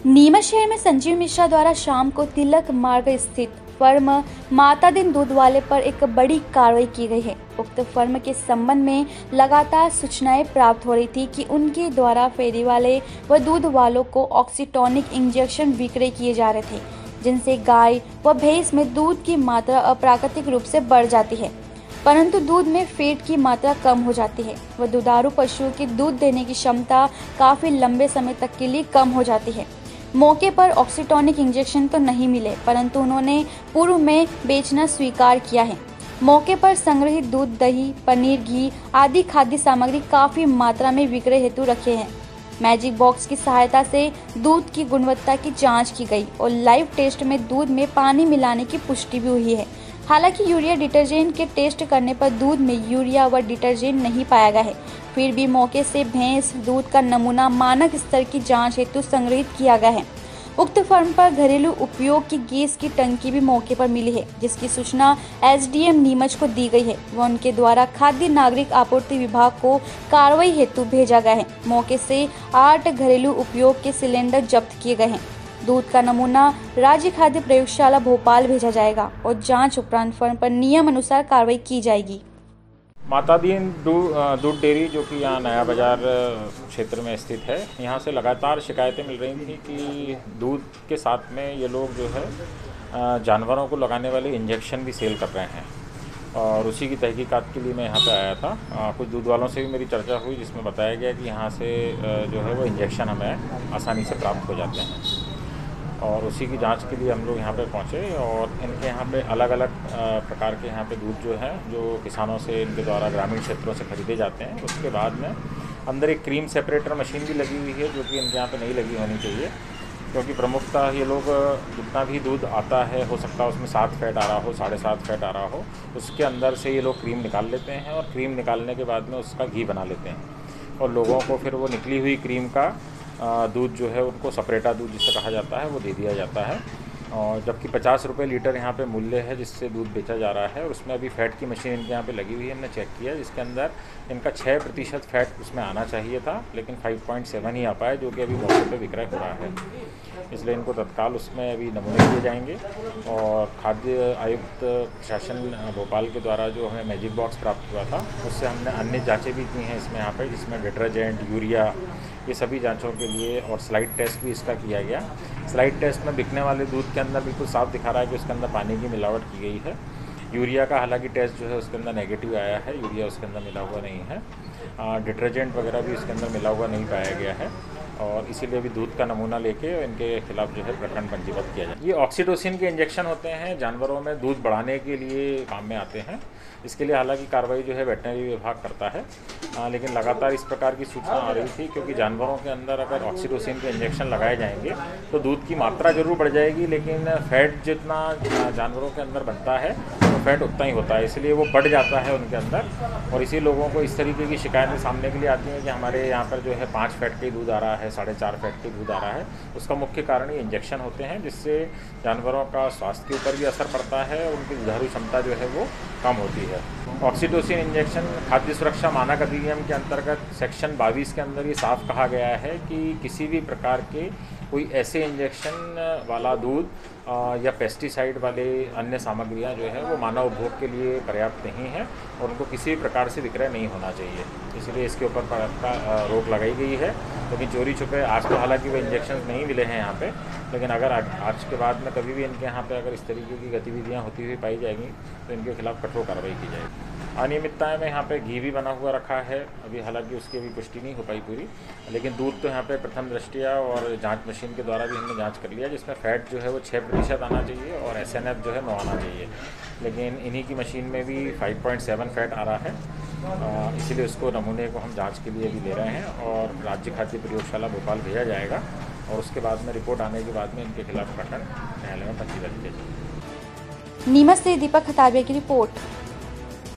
नीमच शहर में संजीव मिश्रा द्वारा शाम को तिलक मार्ग स्थित फर्म माता दिन दूध वाले पर एक बड़ी कार्रवाई की गई है। उक्त फर्म के संबंध में लगातार सूचनाएं प्राप्त हो रही थी कि उनके द्वारा फेरी वाले व दूध वालों को ऑक्सीटॉनिक इंजेक्शन विक्रय किए जा रहे थे, जिनसे गाय व भैंस में दूध की मात्रा अप्राकृतिक रूप से बढ़ जाती है, परंतु दूध में फैट की मात्रा कम हो जाती है व दुधारू पशुओं की दूध देने की क्षमता काफी लंबे समय तक के लिए कम हो जाती है। मौके पर ऑक्सीटॉनिक इंजेक्शन तो नहीं मिले, परंतु उन्होंने पूर्व में बेचना स्वीकार किया है। मौके पर संग्रहित दूध, दही, पनीर, घी आदि खाद्य सामग्री काफी मात्रा में विक्रय हेतु रखे हैं। मैजिक बॉक्स की सहायता से दूध की गुणवत्ता की जांच की गई और लाइव टेस्ट में दूध में पानी मिलाने की पुष्टि भी हुई है। हालांकि यूरिया डिटर्जेंट के टेस्ट करने पर दूध में यूरिया व डिटर्जेंट नहीं पाया गया है, फिर भी मौके से भैंस दूध का नमूना मानक स्तर की जांच हेतु संग्रहित किया गया है। उक्त फर्म पर घरेलू उपयोग की गैस की टंकी भी मौके पर मिली है, जिसकी सूचना एसडीएम नीमच को दी गई है व उनके द्वारा खाद्य नागरिक आपूर्ति विभाग को कार्रवाई हेतु भेजा गया है। मौके से 8 घरेलू उपयोग के सिलेंडर जब्त किए गए हैं। दूध का नमूना राज्य खाद्य प्रयोगशाला भोपाल भेजा जाएगा और जांच उपरांत फर्म पर नियम अनुसार कार्रवाई की जाएगी। माता दीन दूध डेयरी जो कि यहाँ नया बाज़ार क्षेत्र में स्थित है, यहाँ से लगातार शिकायतें मिल रही थी कि दूध के साथ में ये लोग जो है जानवरों को लगाने वाले इंजेक्शन भी सेल कर रहे हैं और उसी की तहकीकात के लिए मैं यहाँ पे आया था। कुछ दूध वालों से भी मेरी चर्चा हुई, जिसमें बताया गया कि यहाँ से जो है वो इंजेक्शन हमें आसानी से प्राप्त हो जाते हैं और उसी की जांच के लिए हम लोग यहाँ पे पहुँचे और इनके यहाँ पे अलग अलग प्रकार के यहाँ पे दूध जो है जो किसानों से इनके द्वारा ग्रामीण क्षेत्रों से खरीदे जाते हैं। उसके बाद में अंदर एक क्रीम सेपरेटर मशीन भी लगी हुई है, जो कि इनके यहाँ पे नहीं लगी होनी चाहिए, क्योंकि प्रमुखतः ये लोग जितना भी दूध आता है हो सकता है उसमें 7 फैट आ रहा हो, 7.5 फैट आ रहा हो, उसके अंदर से ये लोग क्रीम निकाल लेते हैं और क्रीम निकालने के बाद में उसका घी बना लेते हैं और लोगों को फिर वो निकली हुई क्रीम का दूध जो है उनको सपरेटा दूध जिसे कहा जाता है वो दे दिया जाता है। और जबकि 50 रुपये लीटर यहाँ पे मूल्य है जिससे दूध बेचा जा रहा है और उसमें अभी फ़ैट की मशीन इनके यहाँ पे लगी हुई है। हमने चेक किया, जिसके अंदर इनका 6% फ़ैट उसमें आना चाहिए था, लेकिन 5.7 ही आ पाया, जो कि अभी मौके पे विक्रय हो रहा है। इसलिए इनको तत्काल उसमें अभी नमूने लिए जाएंगे और खाद्य आयुक्त प्रशासन भोपाल के द्वारा जो हमें मैजिक बॉक्स प्राप्त हुआ था उससे हमने अन्य जाँचें भी की हैं इसमें यहाँ पर, जिसमें डिटर्जेंट, यूरिया, ये सभी जांचों के लिए और स्लाइड टेस्ट भी इसका किया गया। स्लाइड टेस्ट में बिकने वाले दूध के अंदर बिल्कुल साफ दिखा रहा है कि उसके अंदर पानी की मिलावट की गई है। यूरिया का हालांकि टेस्ट जो है उसके अंदर नेगेटिव आया है, यूरिया उसके अंदर मिला हुआ नहीं है। डिटर्जेंट वगैरह भी उसके अंदर मिला हुआ नहीं पाया गया है और इसीलिए अभी दूध का नमूना लेके इनके खिलाफ जो है प्रकरण पंजीबद्ध किया जाए। ये ऑक्सीटोसिन के इंजेक्शन होते हैं, जानवरों में दूध बढ़ाने के लिए काम में आते हैं। इसके लिए हालांकि कार्रवाई जो है वेटनरी विभाग करता है, लेकिन लगातार इस प्रकार की सूचना आ रही थी, क्योंकि जानवरों के अंदर अगर ऑक्सीटोसिन के इंजेक्शन लगाए जाएंगे तो दूध की मात्रा जरूर बढ़ जाएगी, लेकिन फैट जितना जानवरों के अंदर बनता है तो फैट उतना ही होता है, इसलिए वो बढ़ जाता है उनके अंदर। और इसी लोगों को इस तरीके की शिकायतें सामने के लिए आती हैं कि हमारे यहाँ पर जो है 5 फैट के दूध आ रहा है, 4.5 फैट के दूध आ रहा है। उसका मुख्य कारण ये इंजेक्शन होते हैं, जिससे जानवरों का स्वास्थ्य के ऊपर भी असर पड़ता है और उनकी दुधारू क्षमता जो है वो कम होती है। ऑक्सीटोसिन इंजेक्शन खाद्य सुरक्षा मानक अधिनियम के अंतर्गत सेक्शन 22 के अंदर ये साफ कहा गया है कि किसी भी प्रकार के कोई ऐसे इंजेक्शन वाला दूध या पेस्टिसाइड वाले अन्य सामग्रियां जो है वो मानव उपभोग के लिए पर्याप्त नहीं है और उनको किसी भी प्रकार से विक्रय नहीं होना चाहिए। इसलिए इसके ऊपर रोक लगाई गई है। लेकिन चोरी छुपे आज तो हालांकि वो इंजेक्शन नहीं मिले हैं यहाँ पे, लेकिन अगर आज के बाद में कभी भी इनके यहाँ पे अगर इस तरीके की गतिविधियाँ होती हुई पाई जाएंगी तो इनके खिलाफ कठोर कार्रवाई की जाएगी। अनियमितताएं में यहाँ पे घी भी बना हुआ रखा है, अभी हालांकि उसकी अभी पुष्टि नहीं हो पाई पूरी, लेकिन दूध तो यहाँ पे प्रथम दृष्टया और जांच मशीन के द्वारा भी हमने जांच कर लिया, जिसमें फ़ैट जो है वो 6% आना चाहिए और SNF जो है 9 आना चाहिए, लेकिन इन्हीं की मशीन में भी 5.7 फैट आ रहा है। इसीलिए उसको नमूने को हम जाँच के लिए भी ले रहे हैं और राज्य खाद्य प्रयोगशाला भोपाल भेजा जाएगा और उसके बाद में रिपोर्ट आने के बाद में इनके खिलाफ प्रकरण न्यायालय में पंजीबद्ध किया जाएगा। नीमच से दीपक खताबिया की रिपोर्ट।